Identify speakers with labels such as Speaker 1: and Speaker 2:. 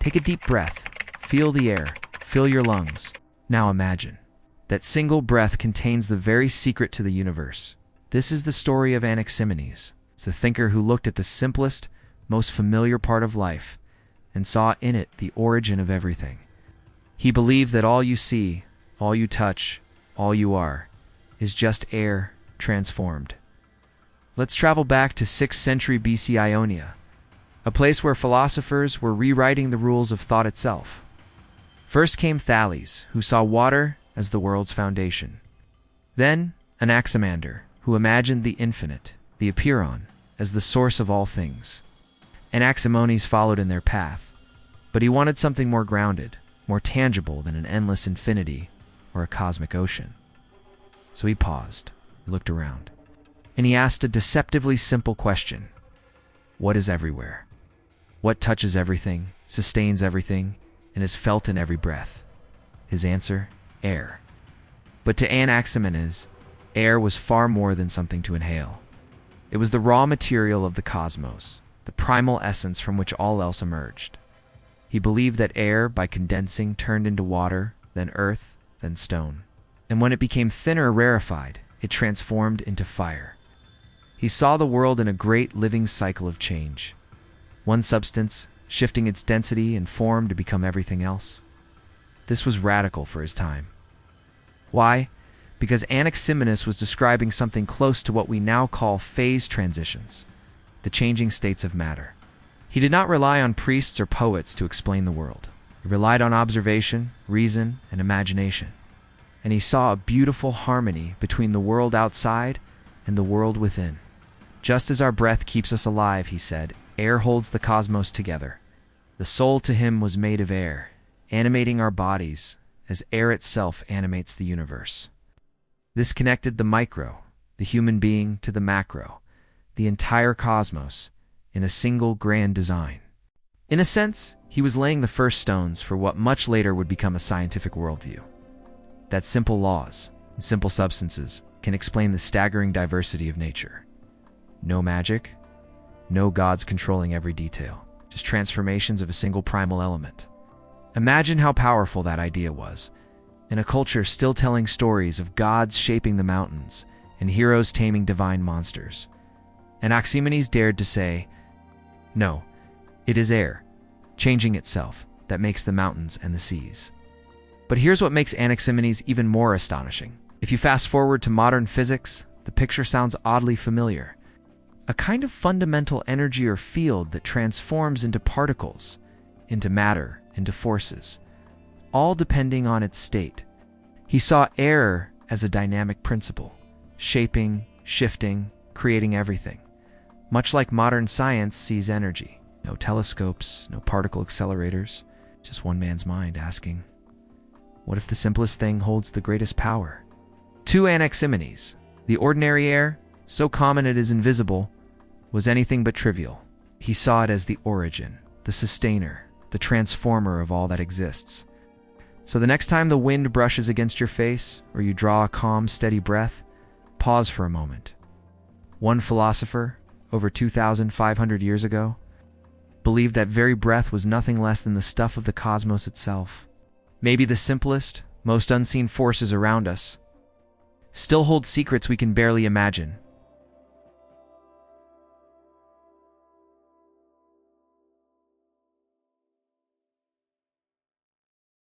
Speaker 1: Take a deep breath. Feel the air. Fill your lungs. Now imagine. That single breath contains the very secret to the universe. This is the story of Aneximenes. It's the thinker who looked at the simplest, most familiar part of life and saw in it the origin of everything. He believed that all you see, all you touch, all you are, is just air transformed. Let's travel back to 6th century BC Ionia, a place where philosophers were rewriting the rules of thought itself. First came Thales, who saw water as the world's foundation. Then Anaximander, who imagined the infinite, the apeiron, as the source of all things. Aneximenes followed in their path, but he wanted something more grounded, more tangible than an endless infinity or a cosmic ocean. So he paused, looked around, and he asked a deceptively simple question. What is everywhere? What touches everything, sustains everything, and is felt in every breath? His answer? Air. But to Anaximenes, air was far more than something to inhale. It was the raw material of the cosmos, the primal essence from which all else emerged. He believed that air, by condensing, turned into water, then earth, then stone. And when it became thinner or rarefied, it transformed into fire. He saw the world in a great living cycle of change. One substance shifting its density and form to become everything else. This was radical for his time. Why? Because Anaximenes was describing something close to what we now call phase transitions, the changing states of matter. He did not rely on priests or poets to explain the world. He relied on observation, reason, and imagination. And he saw a beautiful harmony between the world outside and the world within. Just as our breath keeps us alive, he said, air holds the cosmos together. The soul to him was made of air, animating our bodies as air itself animates the universe. This connected the micro, the human being, to the macro, the entire cosmos, in a single grand design. In a sense, he was laying the first stones for what much later would become a scientific worldview. That simple laws and simple substances can explain the staggering diversity of nature. No magic, no gods controlling every detail, just transformations of a single primal element. Imagine how powerful that idea was, in a culture still telling stories of gods shaping the mountains and heroes taming divine monsters. Aneximenes dared to say, no, it is air, changing itself, that makes the mountains and the seas. But here's what makes Anaximenes even more astonishing. If you fast forward to modern physics, the picture sounds oddly familiar. A kind of fundamental energy or field that transforms into particles, into matter, into forces, all depending on its state. He saw air as a dynamic principle, shaping, shifting, creating everything. Much like modern science sees energy. No telescopes, no particle accelerators, just one man's mind asking, what if the simplest thing holds the greatest power? To Anaximenes, the ordinary air, so common it is invisible, was anything but trivial. He saw it as the origin, the sustainer, the transformer of all that exists. So the next time the wind brushes against your face, or you draw a calm, steady breath, pause for a moment. One philosopher, over 2,500 years ago, believed that very breath was nothing less than the stuff of the cosmos itself. Maybe the simplest, most unseen forces around us still hold secrets we can barely imagine,